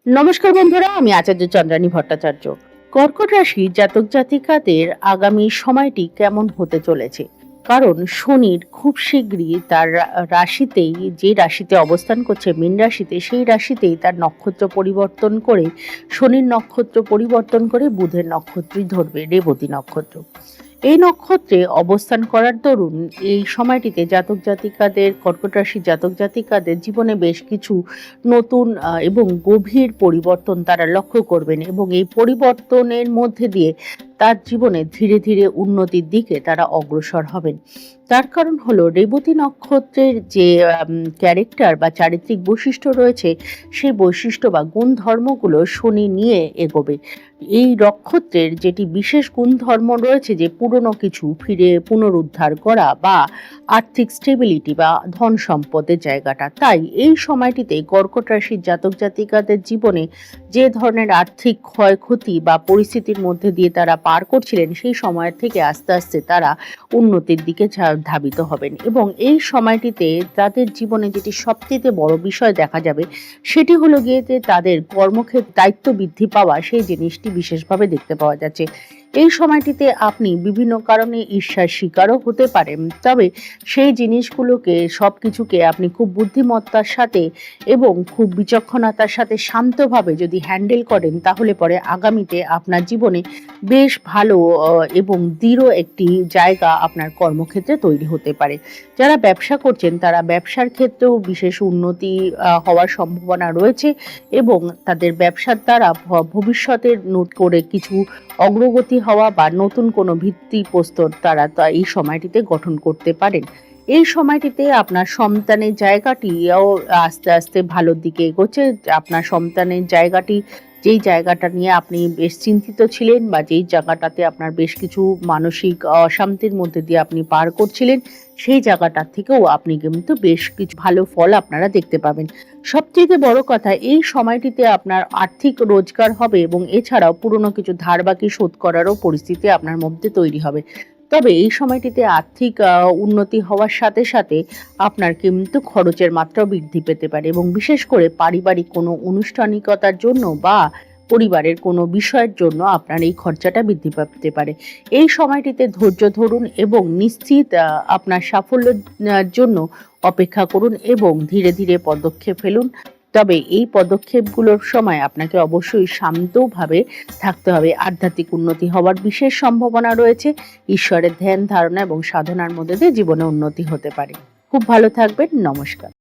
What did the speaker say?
নমস্কার বন্ধুরা, আমি আচার্য চন্দ্রানী ভট্টাচার্য। কর্কট রাশি জাতক জাতিকাদের আগামী সময়টি কেমন হতে চলেছে, কারণ শনির খুব শীঘ্রই তার রাশিতেই, যে রাশিতে অবস্থান করছে মীন রাশিতে, সেই রাশিতেই তার নক্ষত্র পরিবর্তন করে, শনির নক্ষত্র পরিবর্তন করে বুধের নক্ষত্রই ধরবে, রেবতী নক্ষত্র। এই নক্ষত্রে অবস্থান করার দরুন এই সময়টিতে জাতক জাতিকাদের, কর্কট রাশির জাতক জাতিকাদের জীবনে বেশ কিছু নতুন এবং গভীর পরিবর্তন তারা লক্ষ্য করবেন, এবং এই পরিবর্তনের মধ্যে দিয়ে তার জীবনে ধীরে ধীরে উন্নতির দিকে তারা অগ্রসর হবেন। তার কারণ হলো, রেবতী নক্ষত্রের যে ক্যারেক্টার বা চারিত্রিক বৈশিষ্ট্য রয়েছে, সেই বৈশিষ্ট্য বা গুণ ধর্মগুলো শনি নিয়ে এগোবে। এই নক্ষত্রের যেটি বিশেষ গুণধর্ম রয়েছে, যে পুরনো কিছু ফিরে পুনরুদ্ধার করা বা আর্থিক স্টেবিলিটি বা ধন সম্পদের জায়গাটা। তাই এই সময়টিতে কর্কট রাশির জাতক জাতিকাদের জীবনে যে ধরনের আর্থিক ক্ষয়ক্ষতি বা পরিস্থিতির মধ্যে দিয়ে তারা পার করছিলেন, সেই সময়ের থেকে আস্তে আস্তে তারা উন্নতির দিকে ধাবিত হবেন। এবং এই সময়টিতে তাদের জীবনে যেটি সবচেয়ে বড় বিষয় দেখা যাবে, সেটি হলো গিয়ে যে তাদের কর্মক্ষেত্রে দায়িত্ব বৃদ্ধি পাওয়া, সেই জিনিসটি বিশেষভাবে দেখতে পাওয়া যাচ্ছে। এই সময়টিতে আপনি বিভিন্ন কারণে ঈর্ষার শিকারও হতে পারেন, তবে সেই জিনিসগুলোকে, সব কিছুকে আপনি খুব বুদ্ধিমত্তার সাথে এবং খুব বিচক্ষণতার সাথে শান্তভাবে যদি হ্যান্ডেল করেন, তাহলে পরে আগামীতে আপনার জীবনে বেশ ভালো এবং দৃঢ় একটি জায়গা আপনার কর্মক্ষেত্রে তৈরি হতে পারে। যারা ব্যবসা করছেন, তারা ব্যবসার ক্ষেত্রেও বিশেষ উন্নতি হওয়ার সম্ভাবনা রয়েছে, এবং তাদের ব্যবসার দ্বারা ভবিষ্যতের করে কিছু অগ্রগতি হওয়া বা নতুন কোনো ভিত্তিপ্রস্তর তারা এই সময়টিতে গঠন করতে পারেন। এই সময়টিতে আপনার সন্তানের জায়গাটিও আস্তে আস্তে ভালোর দিকে এগোচ্ছে। আপনার সন্তানের জায়গাটি, যেই জায়গাটা নিয়ে আপনি বেশ চিন্তিত ছিলেন বা যেই জায়গাটাতে আপনার বেশ কিছু মানসিক অশান্তির মধ্যে দিয়ে আপনি পার করছিলেন, সেই জায়গাটার থেকেও আপনি কিন্তু বেশ কিছু ভালো ফল আপনারা দেখতে পাবেন। সবচেয়ে বড় কথা, এই সময়টিতে আপনার আর্থিক রোজগার হবে, এবং এছাড়াও পুরনো কিছু ধার বাকি শোধ করারও পরিস্থিতি আপনার মধ্যে তৈরি হবে। তবে এই সময়টিতে আর্থিক উন্নতি হওয়ার সাথে সাথে আপনার কিন্তু খরচের মাত্রাও বৃদ্ধি পেতে পারে, এবং বিশেষ করে পারিবারিক কোনো আনুষ্ঠানিকতার জন্য বা পরিবারের কোনো বিষয়ের জন্য আপনার এই খরচাটা বৃদ্ধি পেতে পারে। এই সময়টিতে ধৈর্য ধরুন এবং নিশ্চিত আপনার সাফল্যের জন্য অপেক্ষা করুন, এবং ধীরে ধীরে পদক্ষেপ ফেলুন। তবে এই পদক্ষেপগুলোর সময় আপনাকে অবশ্যই শান্তভাবে থাকতে হবে। আধ্যাত্মিক উন্নতি হওয়ার বিশেষ সম্ভাবনা রয়েছে। ঈশ্বরের ধ্যান ধারণা এবং সাধনার মধ্যে দিয়ে জীবনে উন্নতি হতে পারে। খুব ভালো থাকবেন। নমস্কার।